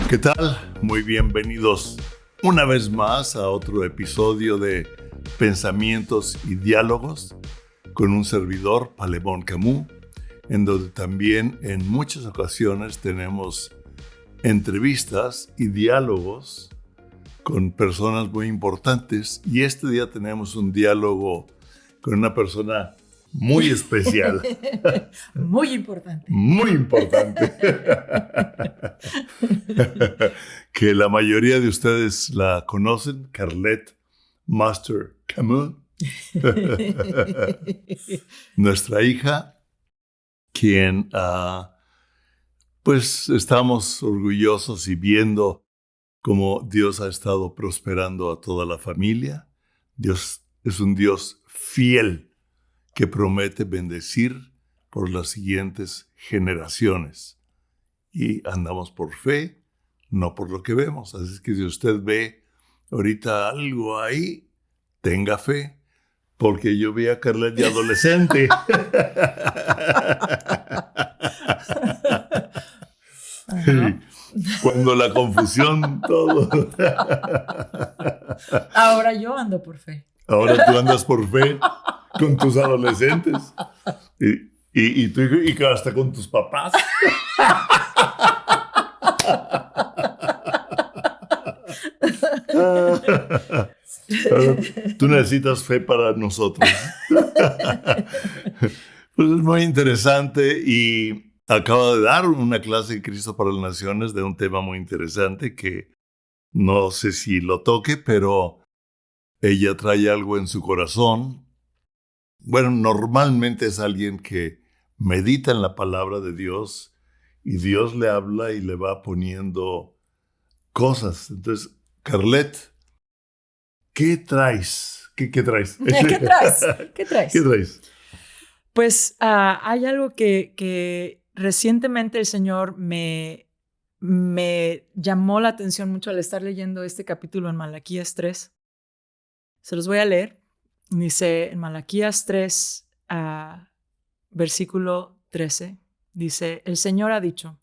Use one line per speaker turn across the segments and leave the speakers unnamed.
¿Qué tal? Muy bienvenidos una vez más a otro episodio de Pensamientos y Diálogos con un servidor, Palemón Camus, en donde también en muchas ocasiones tenemos entrevistas y diálogos con personas muy importantes, y este día tenemos un diálogo con una persona muy especial.
Muy importante.
Muy importante. Que la mayoría de ustedes la conocen, Carlette Master Camus. Nuestra hija, quien pues estamos orgullosos y viendo cómo Dios ha estado prosperando a toda la familia. Dios es un Dios fiel que promete bendecir por las siguientes generaciones. Y andamos por fe, no por lo que vemos. Así es que si usted ve ahorita algo ahí, tenga fe, porque yo vi a Carlette de adolescente. Cuando la confusión, todo.
Ahora yo ando por fe.
Ahora tú andas por fe con tus adolescentes. Y tú y hasta con tus papás. Tú necesitas fe para nosotros. Pues es muy interesante, y acaba de dar una clase de Cristo para las Naciones de un tema muy interesante que no sé si lo toque, pero ella trae algo en su corazón. Bueno, normalmente es alguien que medita en la palabra de Dios y Dios le habla y le va poniendo cosas. Entonces, Carlette, ¿qué traes? ¿Qué traes?
¿Qué traes? ¿Qué traes?
¿Qué traes?
Pues hay algo que recientemente el Señor me llamó la atención mucho al estar leyendo este capítulo en Malaquías 3. Se los voy a leer. Dice en Malaquías 3, versículo 13, dice: el Señor ha dicho,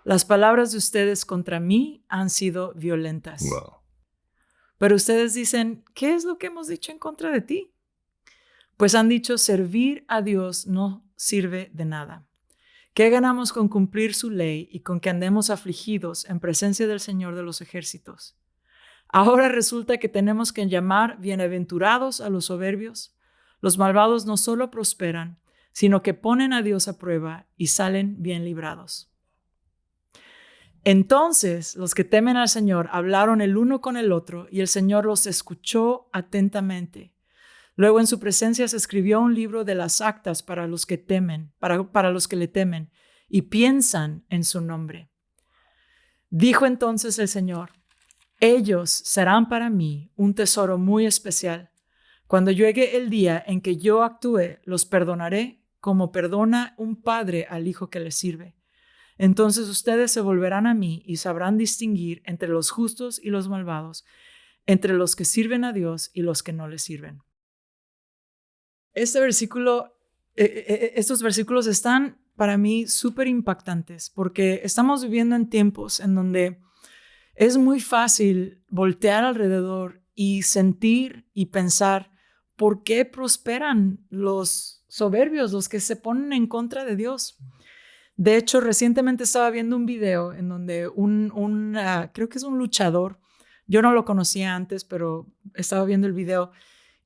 las palabras de ustedes contra mí han sido violentas.
Wow.
Pero ustedes dicen, ¿qué es lo que hemos dicho en contra de ti? Pues han dicho, servir a Dios no sirve de nada. ¿Qué ganamos con cumplir su ley y con que andemos afligidos en presencia del Señor de los ejércitos? Ahora resulta que tenemos que llamar bienaventurados a los soberbios. Los malvados no solo prosperan, sino que ponen a Dios a prueba y salen bien librados. Entonces los que temen al Señor hablaron el uno con el otro, y el Señor los escuchó atentamente. Luego en su presencia se escribió un libro de las actas para los que temen, para los que le temen y piensan en su nombre. Dijo entonces el Señor: ellos serán para mí un tesoro muy especial. Cuando llegue el día en que yo actúe, los perdonaré como perdona un padre al hijo que le sirve. Entonces ustedes se volverán a mí y sabrán distinguir entre los justos y los malvados, entre los que sirven a Dios y los que no le sirven. Estos versículos están para mí súper impactantes, porque estamos viviendo en tiempos en donde es muy fácil voltear alrededor y sentir y pensar por qué prosperan los soberbios, los que se ponen en contra de Dios. De hecho, recientemente estaba viendo un video en donde creo que es un luchador, yo no lo conocía antes, pero estaba viendo el video,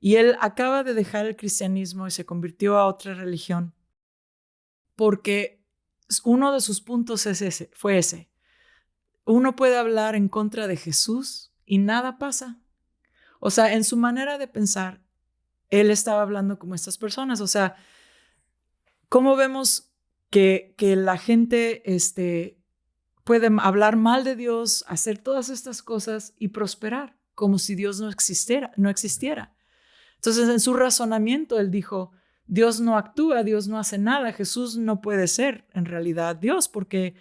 y él acaba de dejar el cristianismo y se convirtió a otra religión, porque uno de sus puntos fue ese. Uno puede hablar en contra de Jesús y nada pasa. O sea, en su manera de pensar, él estaba hablando como estas personas. O sea, ¿cómo vemos que la gente puede hablar mal de Dios, hacer todas estas cosas y prosperar como si Dios no existiera? Entonces, en su razonamiento, él dijo, Dios no actúa, Dios no hace nada, Jesús no puede ser en realidad Dios, porque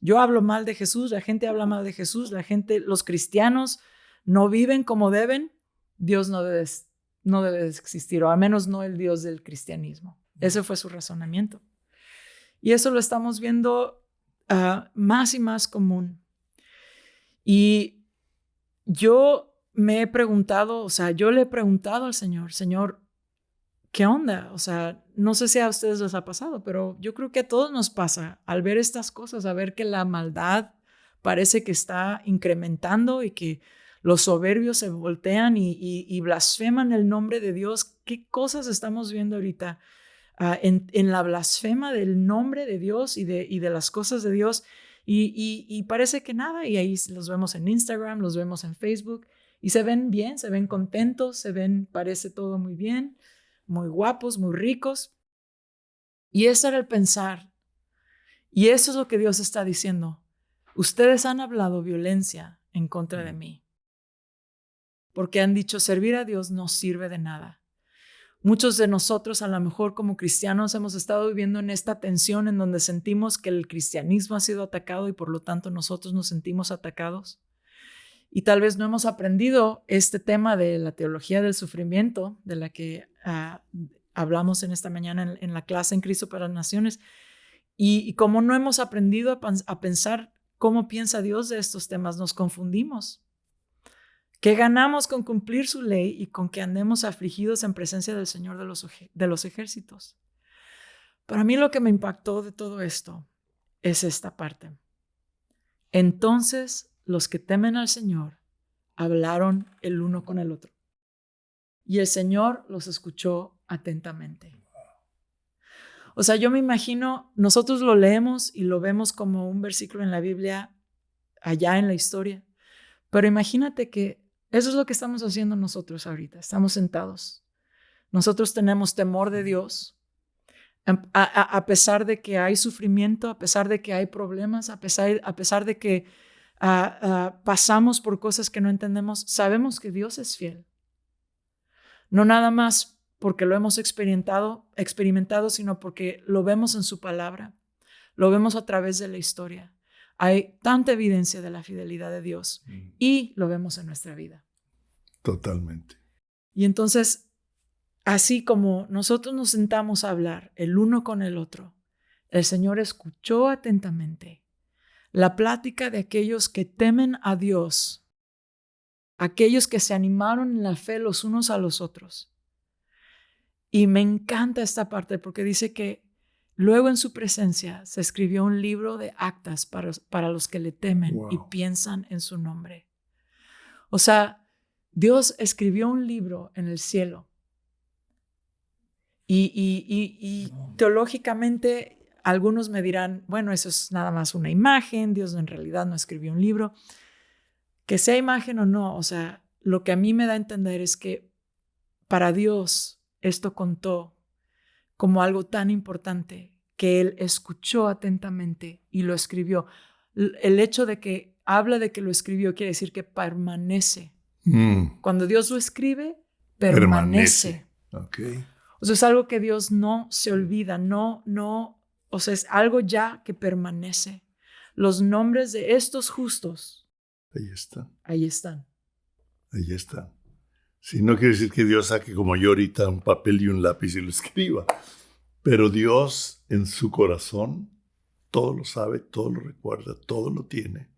yo hablo mal de Jesús, la gente habla mal de Jesús, los cristianos no viven como deben, Dios no debe existir, o al menos no el Dios del cristianismo. Ese fue su razonamiento. Y eso lo estamos viendo más y más común. Y yo me he preguntado, o sea, yo le he preguntado al Señor, Señor, ¿qué onda? O sea, no sé si a ustedes les ha pasado, pero yo creo que a todos nos pasa al ver estas cosas, a ver que la maldad parece que está incrementando y que los soberbios se voltean y blasfeman el nombre de Dios. ¿Qué cosas estamos viendo ahorita en la blasfema del nombre de Dios y de las cosas de Dios? Y parece que nada, y ahí los vemos en Instagram, los vemos en Facebook, y se ven bien, se ven contentos, parece todo muy bien, muy guapos, muy ricos. Y ese era el pensar. Y eso es lo que Dios está diciendo. Ustedes han hablado violencia en contra de mí, porque han dicho servir a Dios no sirve de nada. Muchos de nosotros, a lo mejor como cristianos, hemos estado viviendo en esta tensión en donde sentimos que el cristianismo ha sido atacado y por lo tanto nosotros nos sentimos atacados. Y tal vez no hemos aprendido este tema de la teología del sufrimiento, de la que hablamos en esta mañana en la clase en Cristo para las Naciones. Y como no hemos aprendido a pensar cómo piensa Dios de estos temas, nos confundimos. ¿Qué ganamos con cumplir su ley y con que andemos afligidos en presencia del Señor de los ejércitos? Para mí lo que me impactó de todo esto es esta parte. Entonces los que temen al Señor hablaron el uno con el otro, y el Señor los escuchó atentamente. O sea, yo me imagino, nosotros lo leemos y lo vemos como un versículo en la Biblia, allá en la historia, pero imagínate que eso es lo que estamos haciendo nosotros ahorita. Estamos sentados. Nosotros tenemos temor de Dios. A pesar de que hay sufrimiento, a pesar de que hay problemas, a pesar de que pasamos por cosas que no entendemos, sabemos que Dios es fiel. No nada más porque lo hemos experimentado, sino porque lo vemos en su palabra. Lo vemos a través de la historia. Hay tanta evidencia de la fidelidad de Dios y lo vemos en nuestra vida.
Totalmente.
Y entonces, así como nosotros nos sentamos a hablar el uno con el otro, el Señor escuchó atentamente la plática de aquellos que temen a Dios, aquellos que se animaron en la fe los unos a los otros. Y me encanta esta parte porque dice que luego en su presencia se escribió un libro de actas para los que le temen y piensan en su nombre. O sea, Dios escribió un libro en el cielo. Y teológicamente algunos me dirán, bueno, eso es nada más una imagen, Dios en realidad no escribió un libro. Que sea imagen o no, o sea, lo que a mí me da a entender es que para Dios esto contó como algo tan importante que Él escuchó atentamente y lo escribió. El hecho de que habla de que lo escribió quiere decir que permanece. Cuando Dios lo escribe, permanece.
Okay.
O sea, es algo que Dios no se olvida, o sea, es algo ya que permanece. Los nombres de estos justos,
ahí están.
Ahí están.
Ahí están. Sí, no quiere decir que Dios saque como yo ahorita un papel y un lápiz y lo escriba, pero Dios en su corazón todo lo sabe, todo lo recuerda, todo lo tiene.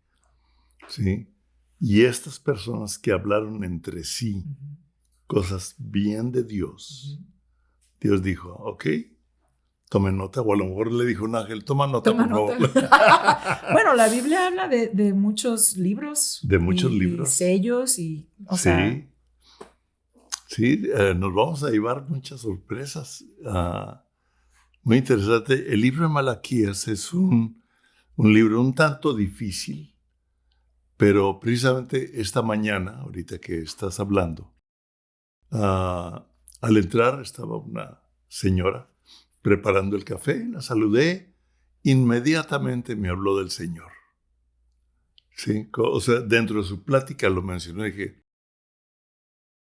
¿Sí? Y estas personas que hablaron entre sí cosas bien de Dios, Dios dijo, ok, tome nota, o a lo mejor le dijo un ángel, toma nota, por favor.
Bueno, la Biblia habla de muchos libros.
De muchos libros.
Y sellos y,
Sí, nos vamos a llevar muchas sorpresas. Muy interesante. El libro de Malaquías es un libro un tanto difícil, pero precisamente esta mañana, ahorita que estás hablando, al entrar estaba una señora preparando el café, la saludé, inmediatamente me habló del Señor. Sí, o sea, dentro de su plática lo mencionó y dije,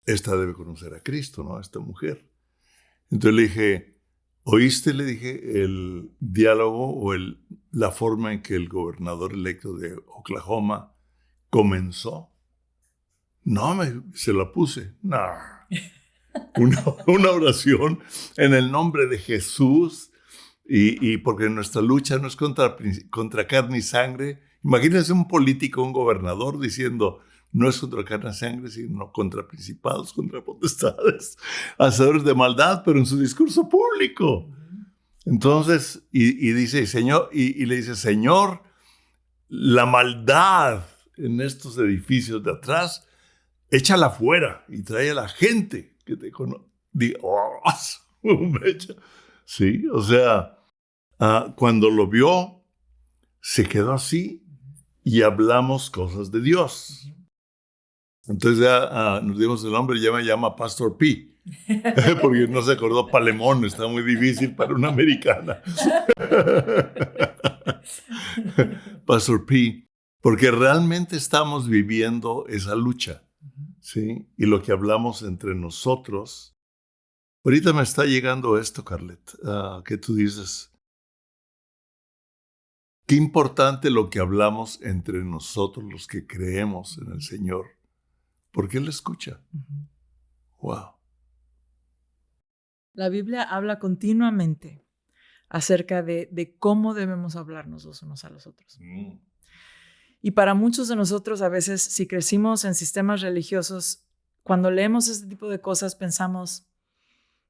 esta debe conocer a Cristo, ¿no? Esta mujer. Entonces le dije, ¿oíste? Le dije el diálogo o la forma en que el gobernador electo de Oklahoma comenzó. No, se la puse. No. Una oración en el nombre de Jesús y porque nuestra lucha no es contra carne y sangre Imagínense un político, un gobernador diciendo, no es contra carne y sangre, sino contra principados, contra potestades, hacedores de maldad, pero en su discurso público. Entonces, y dice, Señor, y le dice, Señor, la maldad en estos edificios de atrás, échala fuera y trae a la gente que te conoce. Sí, o sea, cuando lo vio, se quedó así y hablamos cosas de Dios. Entonces ya nos dimos el nombre, ya me llama Pastor P. Porque no se acordó Palemón, está muy difícil para una americana. Pastor P, porque realmente estamos viviendo esa lucha, ¿sí? Y lo que hablamos entre nosotros. Ahorita me está llegando esto, Carlet, que tú dices, qué importante lo que hablamos entre nosotros, los que creemos en el Señor, porque Él escucha. Wow.
La Biblia habla continuamente acerca de cómo debemos hablarnos los unos a los otros. Y para muchos de nosotros, a veces, si crecimos en sistemas religiosos, cuando leemos este tipo de cosas, pensamos,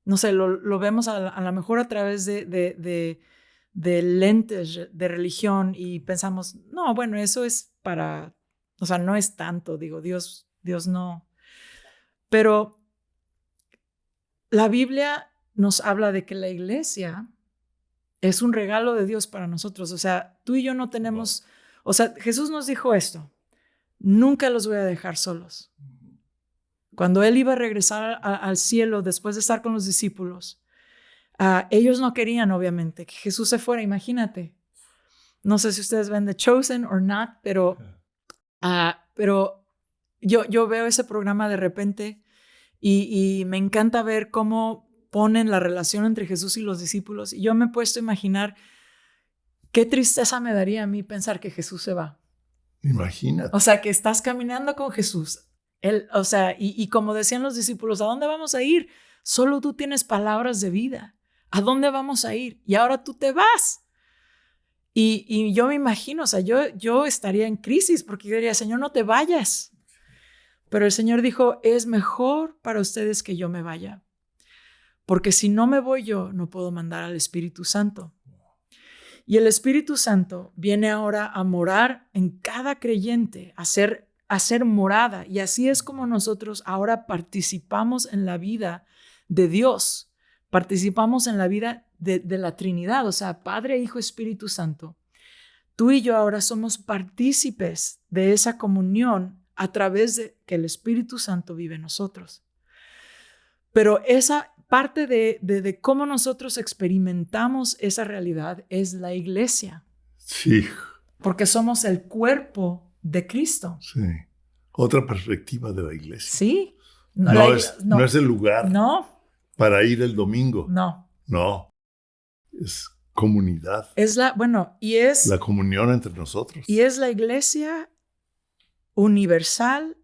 no sé, lo vemos a lo mejor a través de lentes de religión y pensamos, no, bueno, eso es para, o sea, no es tanto, digo, Dios no. Pero la Biblia nos habla de que la iglesia es un regalo de Dios para nosotros. O sea, tú y yo no tenemos, o sea, Jesús nos dijo esto, nunca los voy a dejar solos. Cuando Él iba a regresar al cielo después de estar con los discípulos, ellos no querían, obviamente, que Jesús se fuera, imagínate. No sé si ustedes ven The Chosen or not, pero yo veo ese programa de repente y me encanta ver cómo ponen la relación entre Jesús y los discípulos. Y yo me he puesto a imaginar qué tristeza me daría a mí pensar que Jesús se va.
Imagínate.
O sea, que estás caminando con Jesús. Él, o sea, y como decían los discípulos, ¿a dónde vamos a ir? Solo tú tienes palabras de vida. ¿A dónde vamos a ir? Y ahora tú te vas. Y yo me imagino, o sea, yo estaría en crisis porque yo diría, Señor, no te vayas. Pero el Señor dijo, es mejor para ustedes que yo me vaya. Porque si no me voy yo, no puedo mandar al Espíritu Santo. Y el Espíritu Santo viene ahora a morar en cada creyente, a ser morada. Y así es como nosotros ahora participamos en la vida de Dios. Participamos en la vida de la Trinidad, o sea, Padre, Hijo, Espíritu Santo. Tú y yo ahora somos partícipes de esa comunión a través de que el Espíritu Santo vive en nosotros. Pero esa parte de cómo nosotros experimentamos esa realidad es la iglesia.
Sí.
Porque somos el cuerpo de Cristo.
Sí. Otra perspectiva de la iglesia.
Sí.
No es el lugar.
No.
Para ir el domingo.
No.
No. Es comunidad.
Es la
comunión entre nosotros.
Y es la iglesia universal,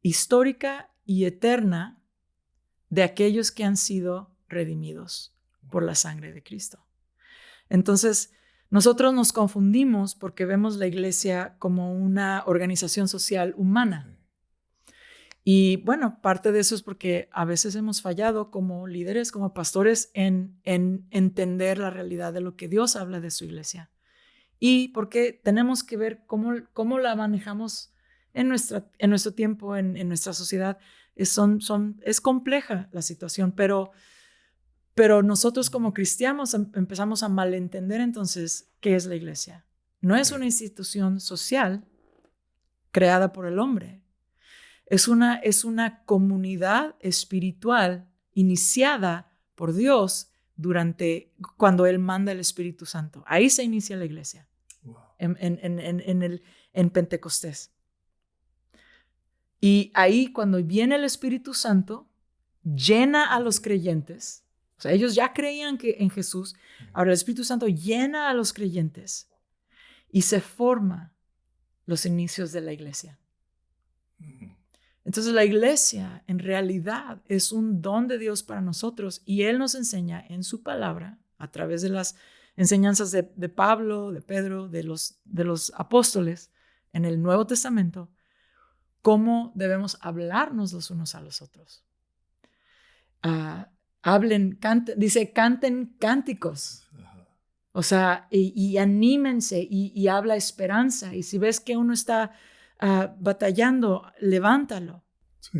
histórica y eterna de aquellos que han sido redimidos por la sangre de Cristo. Entonces, nosotros nos confundimos porque vemos la iglesia como una organización social humana. Y bueno, parte de eso es porque a veces hemos fallado como líderes, como pastores, en entender la realidad de lo que Dios habla de su iglesia. Y porque tenemos que ver cómo la manejamos en nuestro tiempo, en nuestra sociedad. Es compleja la situación, pero nosotros como cristianos empezamos a malentender entonces qué es la iglesia. No es una institución social creada por el hombre. Es una comunidad espiritual iniciada por Dios cuando Él manda el Espíritu Santo. Ahí se inicia la iglesia, wow. en Pentecostés. Y ahí cuando viene el Espíritu Santo, llena a los creyentes. O sea, ellos ya creían en Jesús. Ahora el Espíritu Santo llena a los creyentes y se forman los inicios de la iglesia. Entonces la iglesia en realidad es un don de Dios para nosotros y Él nos enseña en su palabra, a través de las enseñanzas de Pablo, de Pedro, de los apóstoles en el Nuevo Testamento, cómo debemos hablarnos los unos a los otros. Dice, canten cánticos. O sea, y anímense y habla esperanza. Y si ves que uno está batallando, levántalo.
Sí.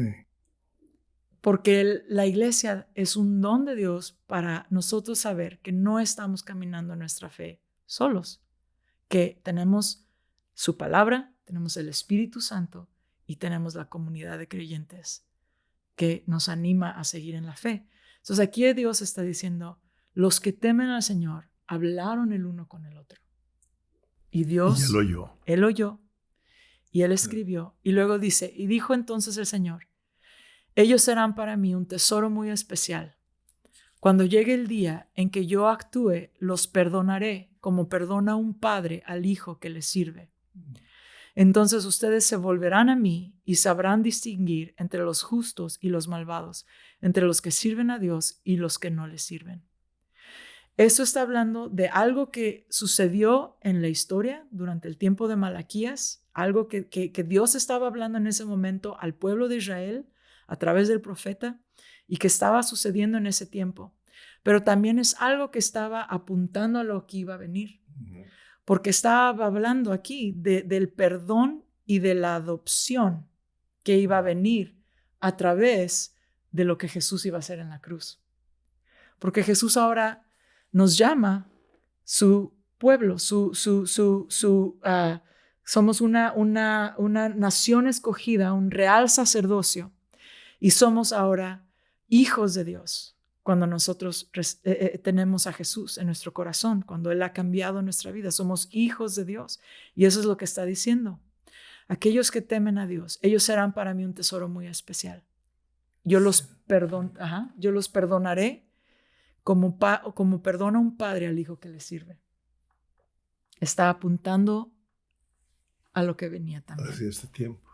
Porque la iglesia es un don de Dios para nosotros saber que no estamos caminando en nuestra fe solos, que tenemos su palabra, tenemos el Espíritu Santo y tenemos la comunidad de creyentes que nos anima a seguir en la fe. Entonces aquí Dios está diciendo, los que temen al Señor hablaron el uno con el otro. Y Dios,
y
Él oyó y Él escribió. Y luego dice, y dijo entonces el Señor, ellos serán para mí un tesoro muy especial. Cuando llegue el día en que yo actúe, los perdonaré como perdona un padre al hijo que le sirve. Entonces ustedes se volverán a mí y sabrán distinguir entre los justos y los malvados, entre los que sirven a Dios y los que no le sirven. Eso está hablando de algo que sucedió en la historia durante el tiempo de Malaquías, algo que Dios estaba hablando en ese momento al pueblo de Israel a través del profeta y que estaba sucediendo en ese tiempo. Pero también es algo que estaba apuntando a lo que iba a venir. Porque estaba hablando aquí del perdón y de la adopción que iba a venir a través de lo que Jesús iba a hacer en la cruz. Porque Jesús ahora nos llama su pueblo, somos una nación escogida, un real sacerdocio, y somos ahora hijos de Dios. Cuando nosotros tenemos a Jesús en nuestro corazón, cuando Él ha cambiado nuestra vida, somos hijos de Dios. Y eso es lo que está diciendo. Aquellos que temen a Dios, ellos serán para mí un tesoro muy especial. Yo los perdonaré como perdona un padre al hijo que le sirve. Está apuntando a lo que venía también.
Hacia este tiempo.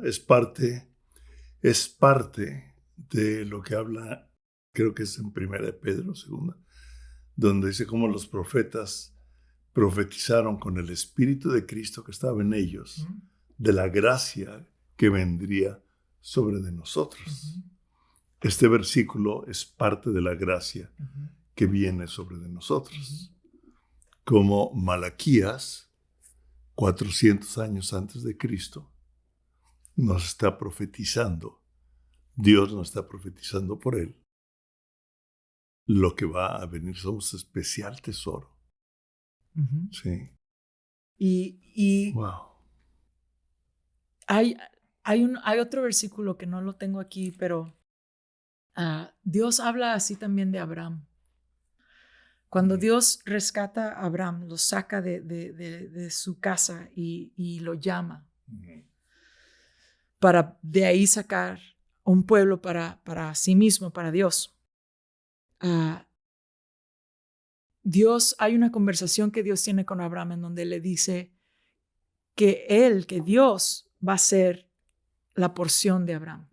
Es parte de lo que habla, creo que es en 1 Pedro, 2, donde dice cómo los profetas profetizaron con el Espíritu de Cristo que estaba en ellos, de la gracia que vendría sobre de nosotros. Este versículo es parte de la gracia que viene sobre de nosotros. Como Malaquías, 400 años antes de Cristo, nos está profetizando. Dios nos está profetizando por Él. Lo que va a venir, somos especial tesoro. Sí.
Y
wow.
Hay otro versículo que no lo tengo aquí, pero Dios habla así también de Abraham. Cuando Dios rescata a Abraham, lo saca de su casa y lo llama para de ahí sacar un pueblo para sí mismo, para Dios. Hay una conversación que Dios tiene con Abraham en donde le dice que Dios va a ser la porción de Abraham.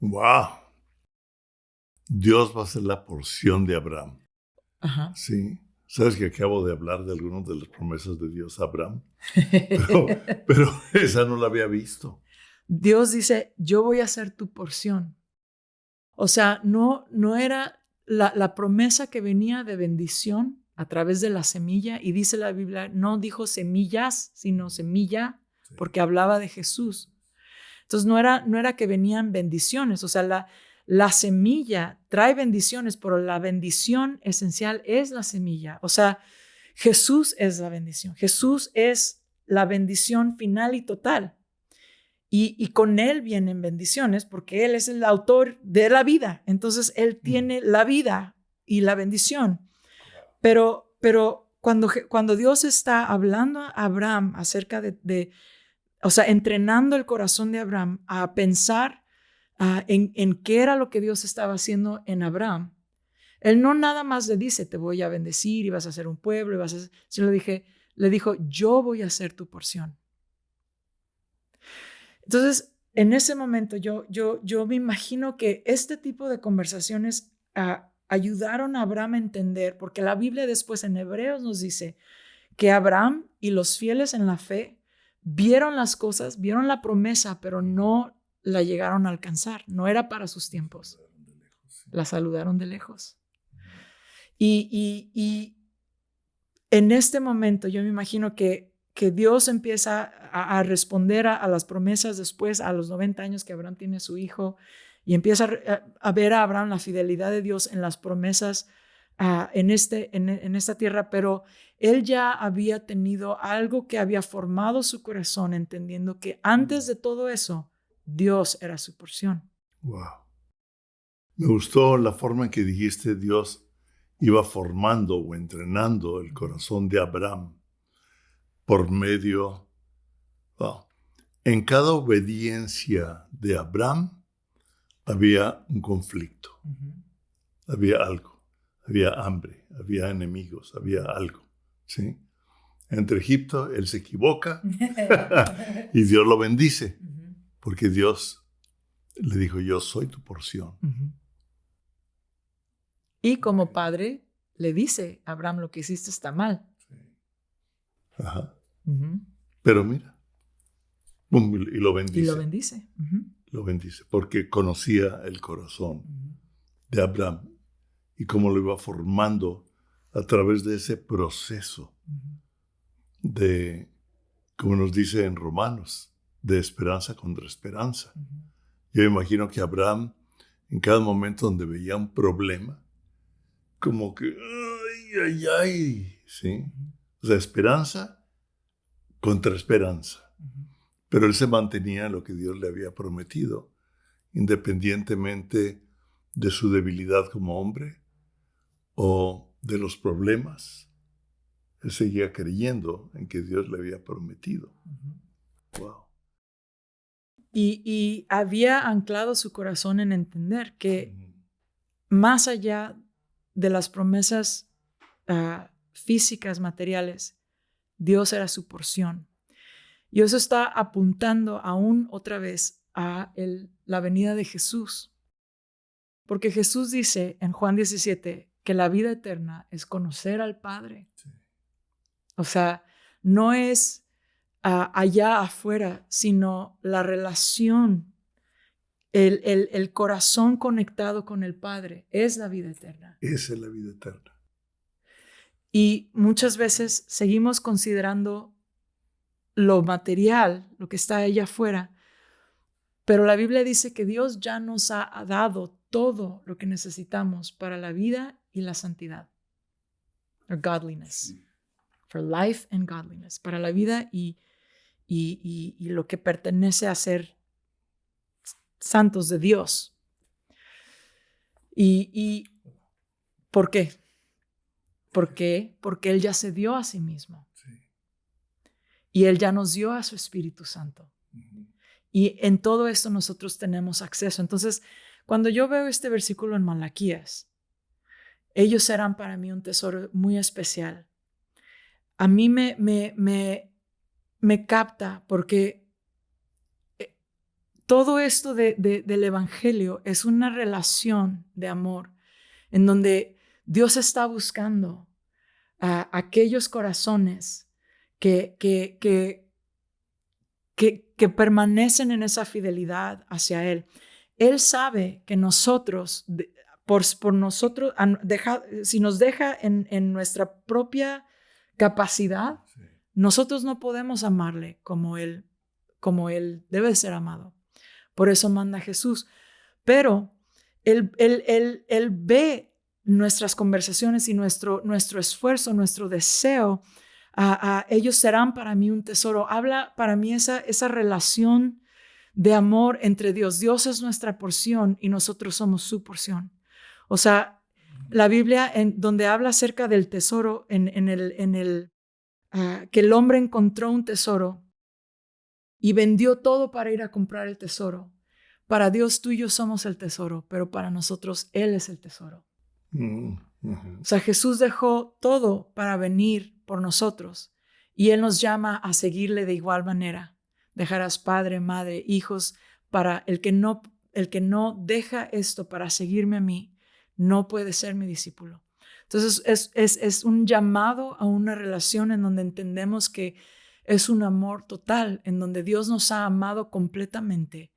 ¡Wow! Dios va a ser la porción de Abraham.
Ajá.
Sí. ¿Sabes que acabo de hablar de algunas de las promesas de Dios a Abraham? Pero esa no la había visto.
Dios dice, yo voy a ser tu porción. O sea, no era la promesa que venía de bendición a través de la semilla. Y dice la Biblia, no dijo semillas, sino semilla, porque hablaba de Jesús. Entonces no era que venían bendiciones. O sea, la semilla trae bendiciones, pero la bendición esencial es la semilla. O sea, Jesús es la bendición. Jesús es la bendición final y total. Y con Él vienen bendiciones porque Él es el autor de la vida. Entonces Él tiene la vida y la bendición. Pero cuando Dios está hablando a Abraham acerca o sea, entrenando el corazón de Abraham a pensar en qué era lo que Dios estaba haciendo en Abraham, Él no nada más le dice, te voy a bendecir y vas a ser un pueblo, sino le dijo, yo voy a ser tu porción. Entonces, en ese momento yo me imagino que este tipo de conversaciones ayudaron a Abraham a entender, porque la Biblia después en Hebreos nos dice que Abraham y los fieles en la fe vieron las cosas, vieron la promesa, pero no la llegaron a alcanzar. No era para sus tiempos. La saludaron de lejos. Y en este momento yo me imagino que Dios empieza a responder a las promesas después, a los 90 años que Abraham tiene su hijo, y empieza a ver a Abraham la fidelidad de Dios en las promesas en esta tierra, pero él ya había tenido algo que había formado su corazón, entendiendo que antes de todo eso, Dios era su porción.
Wow. Me gustó la forma en que dijiste Dios iba formando o entrenando el corazón de Abraham por medio... En cada obediencia de Abraham había un conflicto, había algo, había hambre, había enemigos, había algo, ¿sí? Entre Egipto, él se equivoca y Dios lo bendice, porque Dios le dijo, yo soy tu porción.
Y como padre le dice a Abraham, lo que hiciste está mal.
Ajá. Pero mira, boom, y lo bendice.
Y lo bendice.
Lo bendice, porque conocía el corazón de Abraham y cómo lo iba formando a través de ese proceso de, como nos dice en Romanos, de esperanza contra esperanza. Yo imagino que Abraham, en cada momento donde veía un problema, como que, ay, ¿sí? O sea, esperanza contra esperanza. Pero él se mantenía en lo que Dios le había prometido, independientemente de su debilidad como hombre o de los problemas. Él seguía creyendo en que Dios le había prometido. Wow.
Y había anclado su corazón en entender que más allá de las promesas físicas, materiales, Dios era su porción. Y eso está apuntando aún otra vez a la venida de Jesús. Porque Jesús dice en Juan 17 que la vida eterna es conocer al Padre. Sí. O sea, no es allá afuera, sino la relación, el corazón conectado con el Padre es la vida eterna.
Esa es la vida eterna.
Y muchas veces seguimos considerando lo material, lo que está allá afuera, pero la Biblia dice que Dios ya nos ha dado todo lo que necesitamos para la vida y la santidad. Or godliness. For life and godliness. Para la vida y lo que pertenece a ser santos de Dios. ¿Y por qué? ¿Por qué? Porque Él ya se dio a sí mismo. Y Él ya nos dio a su Espíritu Santo. Y en todo esto nosotros tenemos acceso. Entonces, cuando yo veo este versículo en Malaquías, ellos serán para mí un tesoro muy especial. A mí me capta porque todo esto del Evangelio es una relación de amor en donde Dios está buscando a aquellos corazones que permanecen en esa fidelidad hacia Él. Él sabe que nosotros, por nosotros, si nos deja en nuestra propia capacidad, sí, nosotros no podemos amarle como Él debe ser amado. Por eso manda a Jesús. Pero Él ve nuestras conversaciones y nuestro esfuerzo, nuestro deseo. Ellos serán para mí un tesoro. Habla para mí esa relación de amor entre Dios. Dios es nuestra porción y nosotros somos su porción. O sea, la Biblia donde habla acerca del tesoro, que el hombre encontró un tesoro y vendió todo para ir a comprar el tesoro. Para Dios tú y yo somos el tesoro, pero para nosotros Él es el tesoro. O sea, Jesús dejó todo para venir por nosotros y Él nos llama a seguirle de igual manera. Dejarás padre, madre, hijos. Para el que no deja esto para seguirme a mí, no puede ser mi discípulo. Entonces es un llamado a una relación en donde entendemos que es un amor total, en donde Dios nos ha amado completamente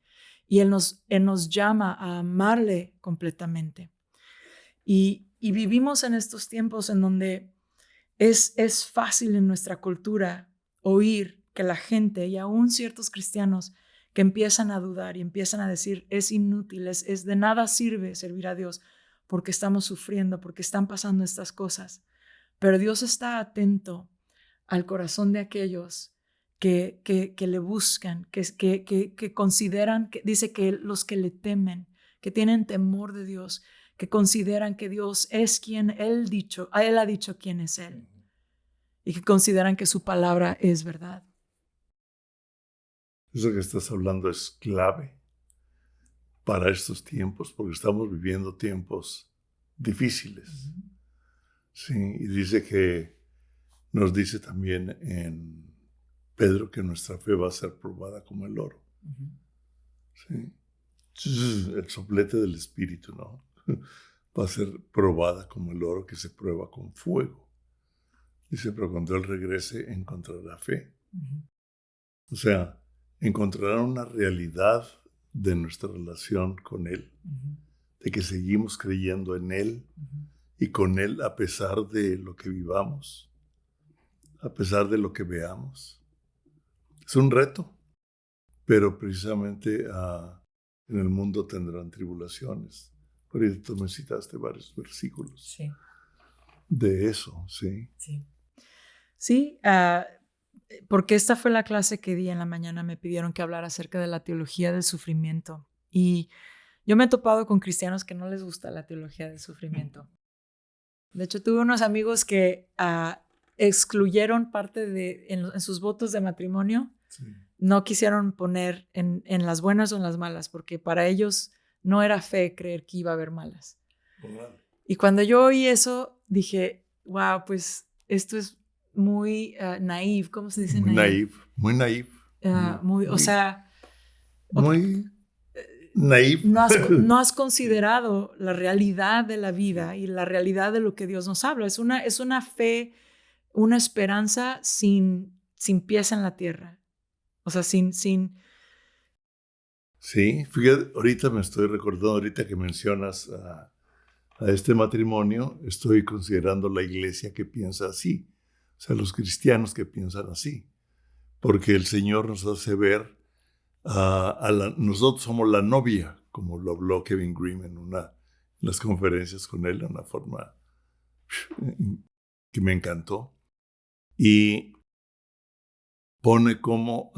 y Él nos llama a amarle completamente. Y vivimos en estos tiempos en donde es fácil en nuestra cultura oír que la gente y aún ciertos cristianos que empiezan a dudar y empiezan a decir es inútil, es de nada sirve servir a Dios porque estamos sufriendo, porque están pasando estas cosas. Pero Dios está atento al corazón de aquellos que le buscan, que consideran, que dice que los que le temen, que tienen temor de Dios, que consideran que Dios es quien Él ha dicho quién es Él, y que consideran que su palabra es verdad.
Eso que estás hablando es clave para estos tiempos, porque estamos viviendo tiempos difíciles. Sí, y nos dice también en Pedro que nuestra fe va a ser probada como el oro. Sí. El soplete del Espíritu, ¿no? Va a ser probada como el oro que se prueba con fuego. Dice, pero cuando Él regrese, encontrará fe. O sea, encontrará una realidad de nuestra relación con Él, de que seguimos creyendo en Él y con Él a pesar de lo que vivamos, a pesar de lo que veamos. Es un reto, pero precisamente en el mundo tendrán tribulaciones. Por ahí tú me citaste varios versículos de eso, ¿sí?
Sí, porque esta fue la clase que di en la mañana. Me pidieron que hablara acerca de la teología del sufrimiento. Y yo me he topado con cristianos que no les gusta la teología del sufrimiento. De hecho, tuve unos amigos que excluyeron parte en sus votos de matrimonio. Sí. No quisieron poner en las buenas o en las malas, porque para ellos no era fe creer que iba a haber malas. Wow. Y cuando yo oí eso, dije, wow, pues esto es muy naive, ¿cómo se dice?
Muy naive. Muy naive.
O sea...
Muy naive.
No has considerado la realidad de la vida y la realidad de lo que Dios nos habla. Es una fe, una esperanza sin pies en la tierra. O sea, sin...
Sí, fíjate, ahorita me estoy recordando, ahorita que mencionas a este matrimonio, estoy considerando la iglesia que piensa así. O sea, los cristianos que piensan así. Porque el Señor nos hace ver, nosotros somos la novia, como lo habló Kevin Green en las conferencias con él, de una forma que me encantó. Y pone como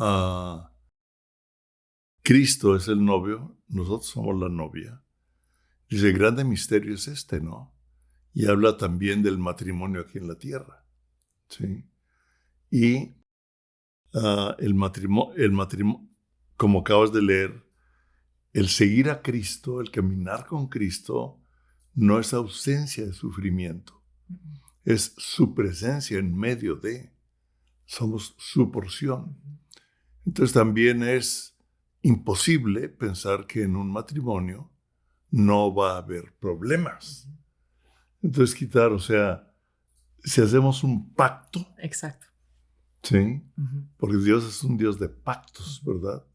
Cristo es el novio, nosotros somos la novia. Dice, grande misterio es este, ¿no? Y habla también del matrimonio aquí en la tierra. ¿Sí? Y el matrimonio, como acabas de leer, el seguir a Cristo, el caminar con Cristo, no es ausencia de sufrimiento. Es su presencia en medio de. Somos su porción. Entonces también es imposible pensar que en un matrimonio no va a haber problemas. Entonces o sea, si hacemos un pacto.
Exacto.
Sí, porque Dios es un Dios de pactos, ¿verdad?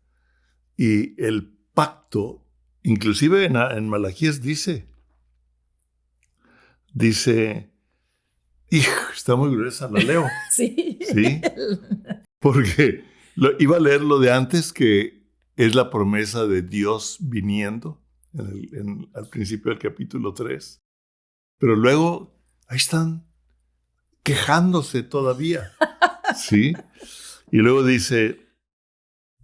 Y el pacto, inclusive en Malaquías dice, está muy gruesa, la leo.
Sí.
Sí, porque iba a leer lo de antes, que es la promesa de Dios viniendo al principio del capítulo 3. Pero luego, ahí están quejándose todavía. ¿Sí? Y luego dice,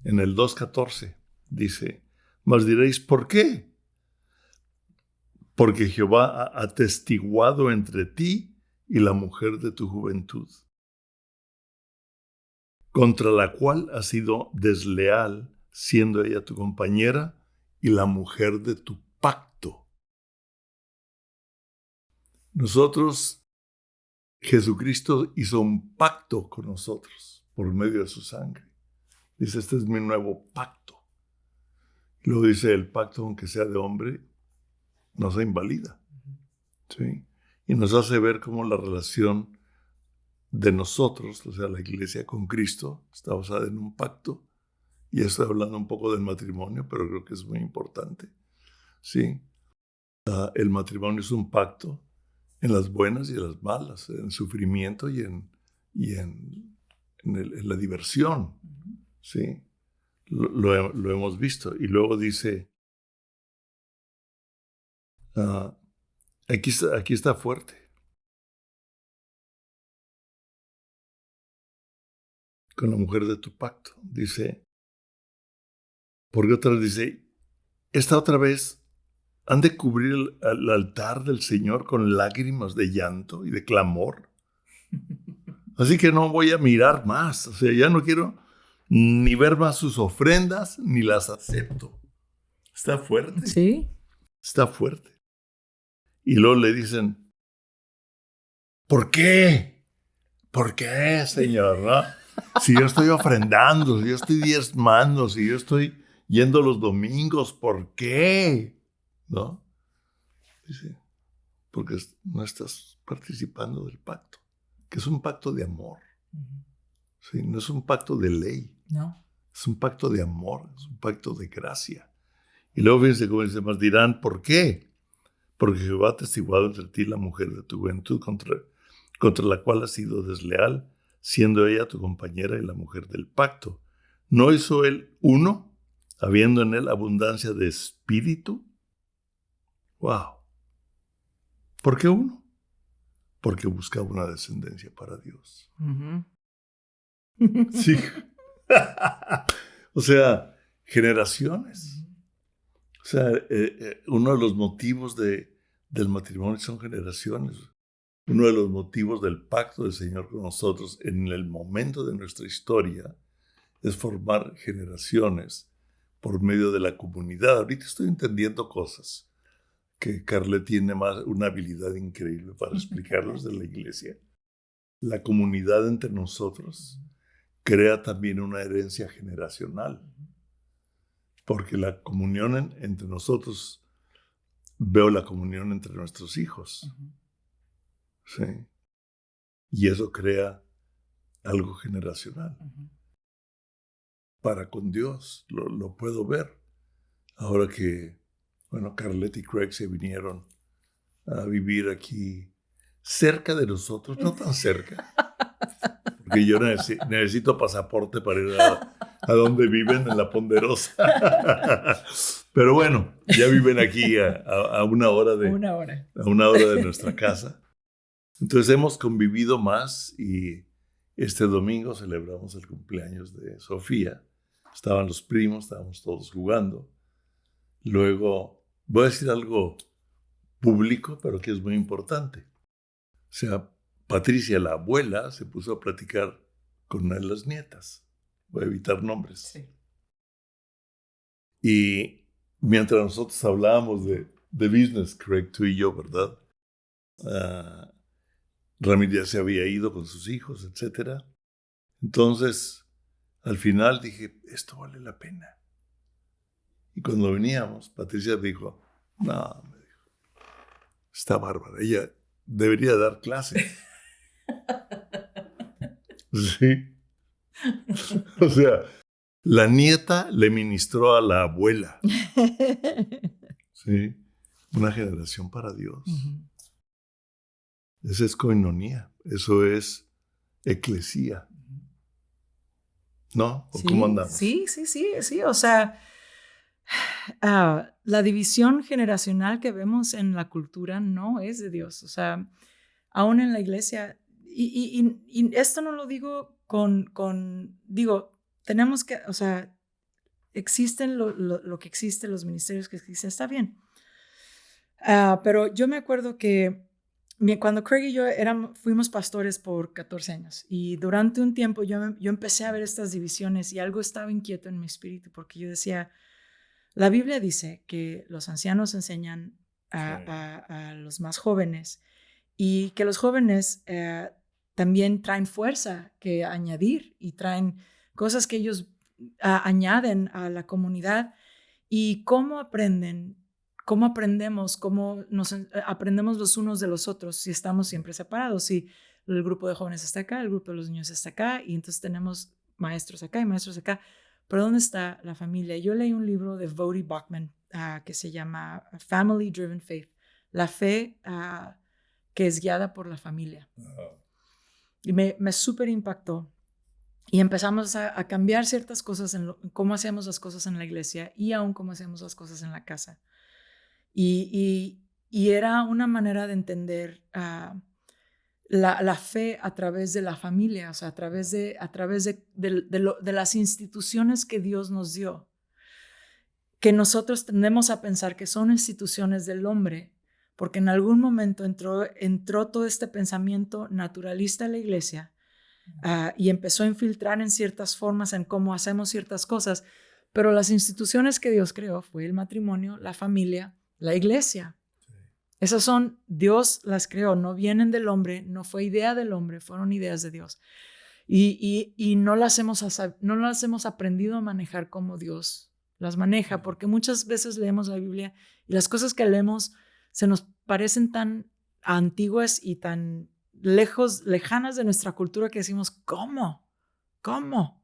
en el 2:14, dice, mas diréis, ¿por qué? Porque Jehová ha atestiguado entre ti y la mujer de tu juventud, contra la cual has sido desleal, siendo ella tu compañera y la mujer de tu pacto. Jesucristo hizo un pacto con nosotros por medio de su sangre. Dice, este es mi nuevo pacto. Luego dice, el pacto, aunque sea de hombre, no se invalida. ¿sí? Y nos hace ver cómo la relación de nosotros, o sea, la iglesia con Cristo, está basada en un pacto. Y estoy hablando un poco del matrimonio, pero creo que es muy importante, ¿sí? El matrimonio es un pacto en las buenas y en las malas, en el sufrimiento y en la diversión, ¿sí? Lo hemos visto. Y luego dice, aquí está fuerte. Con la mujer de tu pacto, dice, porque otra vez dice, esta otra vez han de cubrir el altar del Señor con lágrimas de llanto y de clamor. Así que no voy a mirar más. O sea, ya no quiero ni ver más sus ofrendas, ni las acepto. Está fuerte.
Sí.
Está fuerte. Y luego le dicen, ¿por qué? ¿Por qué, Señor? ¿No? Si yo estoy ofrendando, si yo estoy diezmando, si yo estoy yendo los domingos, ¿por qué? ¿No? Dice, porque no estás participando del pacto, que es un pacto de amor. Sí, no es un pacto de ley.
No.
Es un pacto de amor, es un pacto de gracia. Y luego fíjense cómo dice más, dirán, ¿por qué? Porque Jehová ha testiguado entre ti la mujer de tu juventud contra la cual has sido desleal, siendo ella tu compañera y la mujer del pacto. ¿No hizo él uno, habiendo en él abundancia de espíritu? ¡Wow! ¿Por qué uno? Porque buscaba una descendencia para Dios. Sí. O sea, generaciones. O sea, uno de los motivos del matrimonio son generaciones. Uno de los motivos del pacto del Señor con nosotros en el momento de nuestra historia es formar generaciones por medio de la comunidad. Ahorita estoy entendiendo cosas que Carlet tiene una habilidad increíble para explicarlos de la iglesia. La comunidad entre nosotros crea también una herencia generacional. Porque la comunión entre nosotros, veo la comunión entre nuestros hijos. ¿Sí? Y eso crea algo generacional. Para con Dios, lo puedo ver. Ahora que, Carlet y Craig se vinieron a vivir aquí cerca de nosotros, no tan cerca, porque yo necesito pasaporte para ir a donde viven, en La Ponderosa. Pero bueno, ya viven aquí a una hora a una hora de nuestra casa. Entonces hemos convivido más y este domingo celebramos el cumpleaños de Sofía. Estaban los primos, estábamos todos jugando. Luego, voy a decir algo público, pero que es muy importante. O sea, Patricia, la abuela, se puso a platicar con una de las nietas. Voy a evitar nombres.
Sí.
Y mientras nosotros hablábamos de business, Craig, tú y yo, ¿verdad? Ramírez ya se había ido con sus hijos, etc. Entonces, al final dije, esto vale la pena. Y cuando veníamos, Patricia dijo, no, me dijo, está bárbara, ella debería dar clases. Sí. O sea, la nieta le ministró a la abuela. Sí. Una generación para Dios. Esa es koinonía. Eso es eclesía. ¿No? ¿O cómo andamos?
Sí. O sea, la división generacional que vemos en la cultura no es de Dios. O sea, aún en la iglesia, y esto no lo digo digo, tenemos que, o sea, existen lo que existe, los ministerios que existen, está bien. Pero yo me acuerdo que cuando Craig y yo fuimos pastores por 14 años y durante un tiempo yo empecé a ver estas divisiones y algo estaba inquieto en mi espíritu porque yo decía, la Biblia dice que los ancianos enseñan a los más jóvenes y que los jóvenes también traen fuerza que añadir y traen cosas que ellos añaden a la comunidad. ¿Y cómo aprenden ¿cómo aprendemos? ¿Cómo aprendemos los unos de los otros si estamos siempre separados? Si el grupo de jóvenes está acá, el grupo de los niños está acá, y entonces tenemos maestros acá y maestros acá. Pero ¿dónde está la familia? Yo leí un libro de Voddie Baucham que se llama Family Driven Faith, la fe que es guiada por la familia. Y me súper impactó. Y empezamos a cambiar ciertas cosas en cómo hacemos las cosas en la iglesia y aún cómo hacemos las cosas en la casa. Y era una manera de entender la fe a través de la familia, o sea, a través de las instituciones que Dios nos dio, que nosotros tendemos a pensar que son instituciones del hombre, porque en algún momento entró todo este pensamiento naturalista a la iglesia y empezó a infiltrar en ciertas formas en cómo hacemos ciertas cosas, pero las instituciones que Dios creó fue el matrimonio, la familia, la iglesia. Esas son, Dios las creó, no vienen del hombre, no fue idea del hombre, fueron ideas de Dios. Y no las hemos aprendido a manejar como Dios las maneja, porque muchas veces leemos la Biblia y las cosas que leemos se nos parecen tan antiguas y tan lejanas de nuestra cultura que decimos, ¿cómo? ¿Cómo?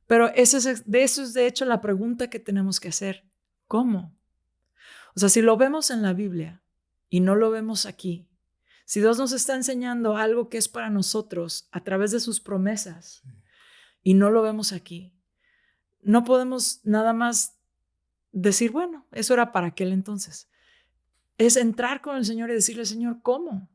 Pero de eso es de hecho la pregunta que tenemos que hacer, ¿cómo? O sea, si lo vemos en la Biblia y no lo vemos aquí, si Dios nos está enseñando algo que es para nosotros a través de sus promesas y no lo vemos aquí, no podemos nada más decir, bueno, eso era para aquel entonces. Es entrar con el Señor y decirle, Señor, ¿cómo?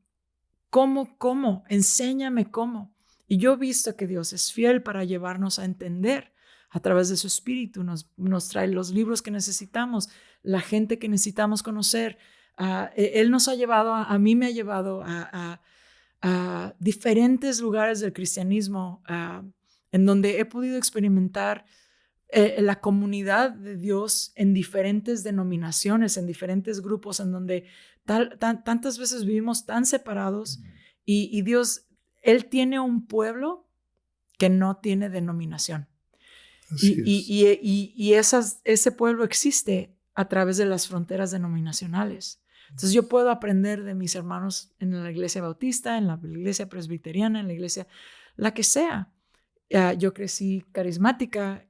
¿Cómo? Enséñame cómo. Y yo he visto que Dios es fiel para llevarnos a entender a través de su Espíritu. Nos trae los libros que necesitamos, la gente que necesitamos conocer. Él nos ha llevado, a mí me ha llevado a diferentes lugares del cristianismo en donde he podido experimentar la comunidad de Dios en diferentes denominaciones, en diferentes grupos, en donde tantas veces vivimos tan separados y Dios, Él tiene un pueblo que no tiene denominación. Y ese pueblo existe a través de las fronteras denominacionales. Entonces yo puedo aprender de mis hermanos en la iglesia bautista, en la iglesia presbiteriana, en la iglesia, la que sea. Yo crecí carismática,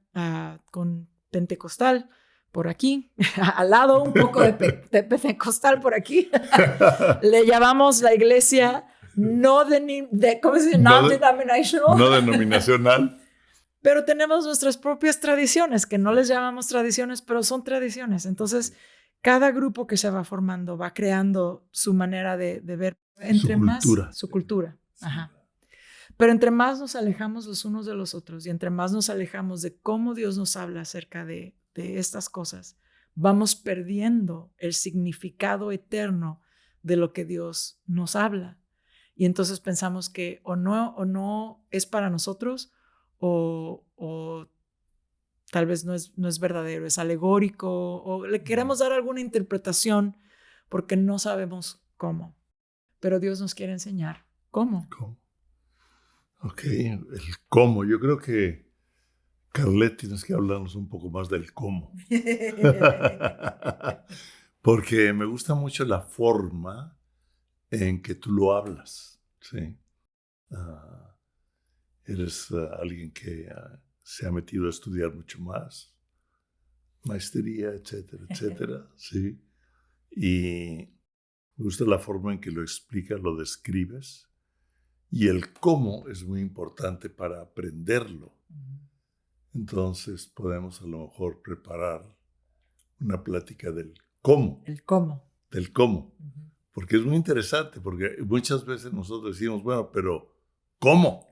con pentecostal por aquí, al lado un poco de pentecostal por aquí. Le llamamos la iglesia ¿cómo se dice? Non-denominational.
No denominacional.
Pero tenemos nuestras propias tradiciones, que no les llamamos tradiciones, pero son tradiciones. Entonces, cada grupo que se va formando va creando su manera de ver. Su cultura. Ajá. Pero entre más nos alejamos los unos de los otros y entre más nos alejamos de cómo Dios nos habla acerca de estas cosas, vamos perdiendo el significado eterno de lo que Dios nos habla. Y entonces pensamos que o no es para nosotros o tal vez no es verdadero, es alegórico, o le queremos dar alguna interpretación porque no sabemos cómo. Pero Dios nos quiere enseñar cómo.
Ok, el cómo. Yo creo que, Carlet, tienes que hablarnos un poco más del cómo. Porque me gusta mucho la forma en que tú lo hablas. ¿Sí? Eres alguien que se ha metido a estudiar mucho más, maestría, etcétera, etcétera. ¿Sí? Y me gusta la forma en que lo explicas, lo describes. Y el cómo es muy importante para aprenderlo. Entonces podemos a lo mejor preparar una plática del cómo.
El cómo.
Del cómo. Porque es muy interesante, porque muchas veces nosotros decimos, bueno, pero ¿cómo?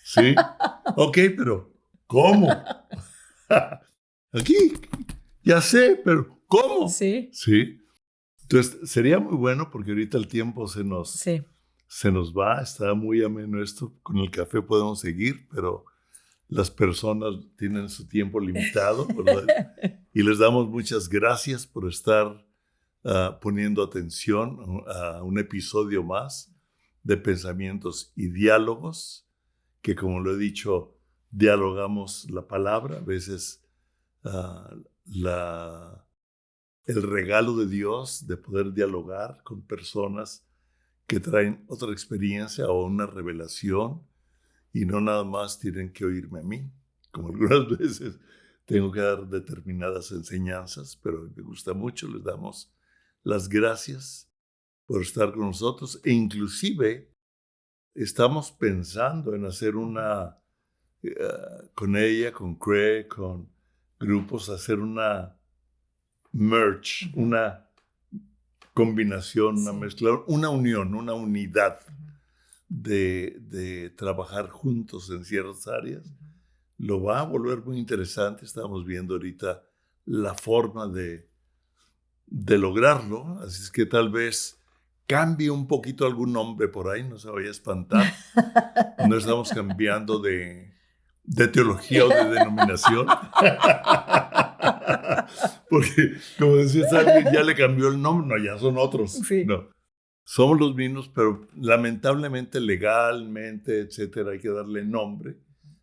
¿Sí? Ok, pero ¿cómo? Aquí, ya sé, pero ¿cómo?
Sí.
¿Sí? Entonces sería muy bueno porque ahorita el tiempo se nos va, está muy ameno esto, con el café podemos seguir, pero las personas tienen su tiempo limitado, ¿verdad? Y les damos muchas gracias por estar poniendo atención a un episodio más de Pensamientos y Diálogos, que como lo he dicho, dialogamos la palabra, a veces el regalo de Dios de poder dialogar con personas que traen otra experiencia o una revelación y no nada más tienen que oírme a mí, como algunas veces tengo que dar determinadas enseñanzas, pero me gusta mucho, les damos las gracias por estar con nosotros e inclusive estamos pensando en hacer con ella, con Craig, con grupos, hacer una merge, una combinación, una mezcla, una unión, una unidad de trabajar juntos en ciertas áreas. Lo va a volver muy interesante. Estamos viendo ahorita la forma de lograrlo. Así es que tal vez cambie un poquito algún nombre por ahí, no se vaya a espantar. No estamos cambiando de teología o de denominación. Porque, como decías, alguien ya le cambió el nombre. No, ya son otros.
Sí.
No. Somos los mismos, pero lamentablemente, legalmente, etcétera, hay que darle nombre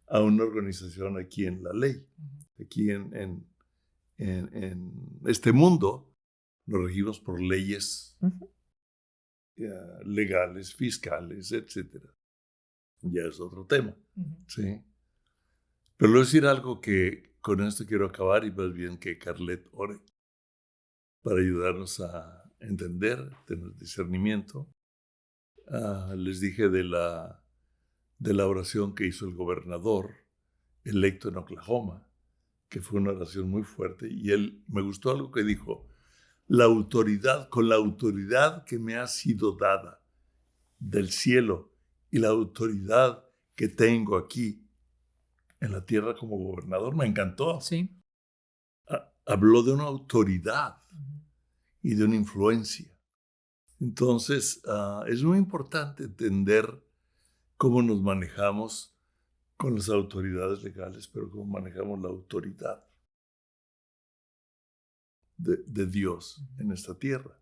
a una organización aquí en la ley. Aquí en este mundo nos regimos por leyes legales, fiscales, etcétera. Ya es otro tema. ¿Sí? Pero le voy a decir algo que con esto quiero acabar y más bien que Carlet ore para ayudarnos a entender, tener discernimiento. Les dije de la oración que hizo el gobernador electo en Oklahoma, que fue una oración muy fuerte, y me gustó algo que dijo: con la autoridad que me ha sido dada del cielo y la autoridad que tengo aquí en la tierra como gobernador. Me encantó.
Sí.
Habló de una autoridad y de una influencia. Entonces, es muy importante entender cómo nos manejamos con las autoridades legales, pero cómo manejamos la autoridad de Dios en esta tierra.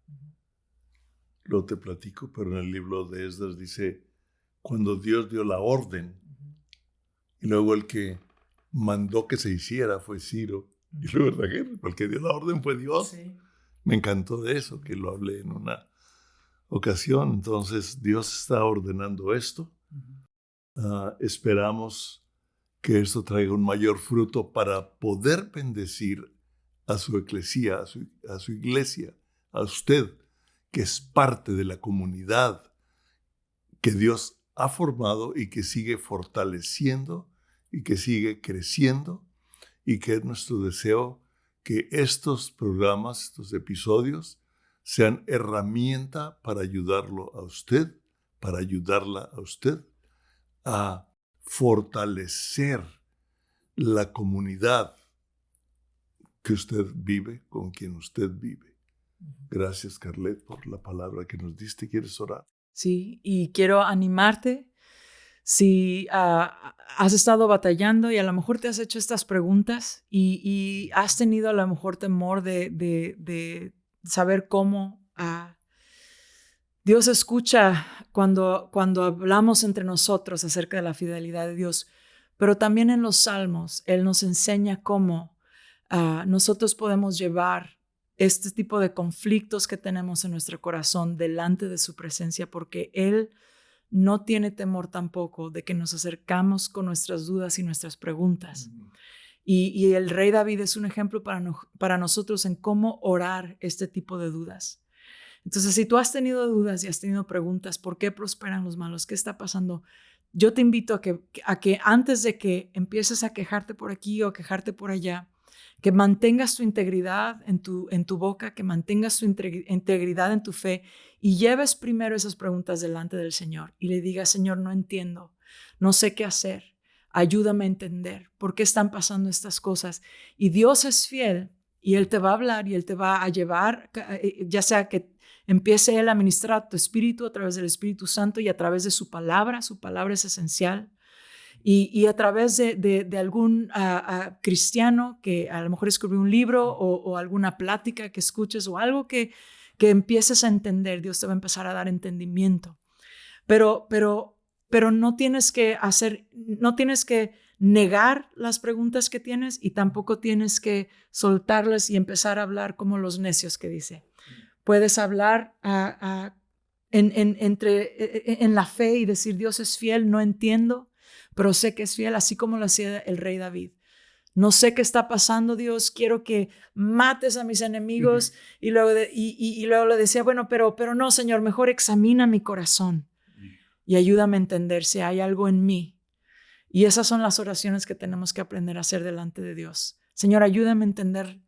Lo te platico, pero en el libro de Esdras dice, cuando Dios dio la orden, y luego el que mandó que se hiciera fue Ciro, y luego la guerra, el que dio la orden fue Dios. Sí. Me encantó de eso, que lo hablé en una ocasión. Entonces, Dios está ordenando esto. Esperamos que esto traiga un mayor fruto para poder bendecir a su eclesía, a su iglesia, a usted, que es parte de la comunidad que Dios ha formado y que sigue fortaleciendo y que sigue creciendo, y que es nuestro deseo que estos programas, estos episodios, sean herramienta para ayudarlo a usted, para ayudarla a usted a fortalecer la comunidad que usted vive, con quien usted vive. Gracias, Carlet, por la palabra que nos diste. ¿Quieres orar?
Sí, y quiero animarte. Si has estado batallando y a lo mejor te has hecho estas preguntas y has tenido a lo mejor temor de saber cómo Dios escucha cuando hablamos entre nosotros acerca de la fidelidad de Dios, pero también en los Salmos Él nos enseña cómo nosotros podemos llevar este tipo de conflictos que tenemos en nuestro corazón delante de su presencia, porque Él no tiene temor tampoco de que nos acercamos con nuestras dudas y nuestras preguntas. Y el rey David es un ejemplo para nosotros en cómo orar este tipo de dudas. Entonces, si tú has tenido dudas y has tenido preguntas, ¿por qué prosperan los malos? ¿Qué está pasando? Yo te invito a que antes de que empieces a quejarte por aquí o quejarte por allá, que mantengas tu integridad en tu boca, que mantengas tu integridad en tu fe y lleves primero esas preguntas delante del Señor y le digas: Señor, no entiendo, no sé qué hacer, ayúdame a entender por qué están pasando estas cosas. Y Dios es fiel y Él te va a hablar y Él te va a llevar, ya sea que empiece Él a ministrar a tu espíritu a través del Espíritu Santo y a través de su palabra es esencial. Y a través de algún cristiano que a lo mejor escribió un libro o alguna plática que escuches o algo que empieces a entender, Dios te va a empezar a dar entendimiento. Pero no tienes que negar las preguntas que tienes y tampoco tienes que soltarlas y empezar a hablar como los necios que dice. Puedes hablar en la fe y decir, Dios es fiel, no entiendo, pero sé que es fiel, así como lo hacía el rey David. No sé qué está pasando, Dios, quiero que mates a mis enemigos. Y luego le decía, bueno, pero no, Señor, mejor examina mi corazón y ayúdame a entender si hay algo en mí. Y esas son las oraciones que tenemos que aprender a hacer delante de Dios. Señor, ayúdame a entender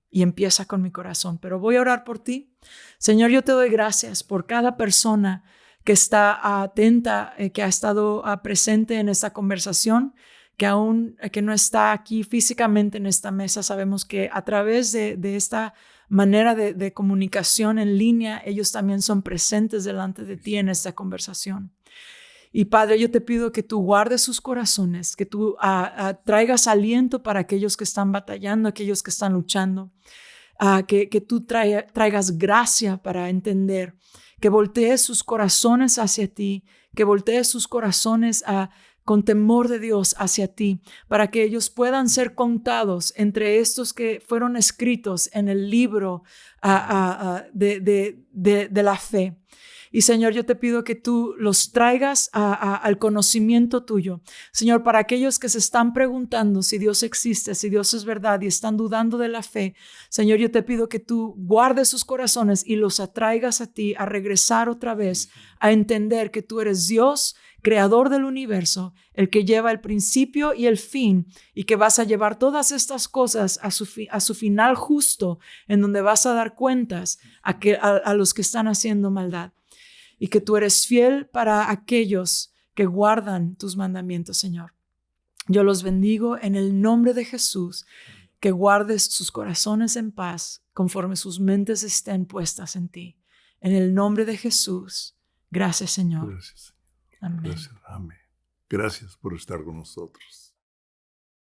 y empieza con mi corazón. Pero voy a orar por ti. Señor, yo te doy gracias por cada persona que está atenta, que ha estado presente en esta conversación, que no está aquí físicamente en esta mesa. Sabemos que a través de esta manera de comunicación en línea, ellos también son presentes delante de ti en esta conversación. Y Padre, yo te pido que tú guardes sus corazones, que tú traigas aliento para aquellos que están batallando, aquellos que están luchando, que tú traigas gracia para entender, que voltees sus corazones hacia ti, que voltees sus corazones con temor de Dios hacia ti, para que ellos puedan ser contados entre estos que fueron escritos en el libro de la fe. Y Señor, yo te pido que tú los traigas al conocimiento tuyo. Señor, para aquellos que se están preguntando si Dios existe, si Dios es verdad y están dudando de la fe, Señor, yo te pido que tú guardes sus corazones y los atraigas a ti, a regresar otra vez, a entender que tú eres Dios, creador del universo, el que lleva el principio y el fin, y que vas a llevar todas estas cosas a su final justo, en donde vas a dar cuentas a los que están haciendo maldad. Y que tú eres fiel para aquellos que guardan tus mandamientos, Señor. Yo los bendigo en el nombre de Jesús, que guardes sus corazones en paz conforme sus mentes estén puestas en ti. En el nombre de Jesús. Gracias, Señor.
Gracias, Señor.
Amén.
Gracias, amén. Gracias por estar con nosotros.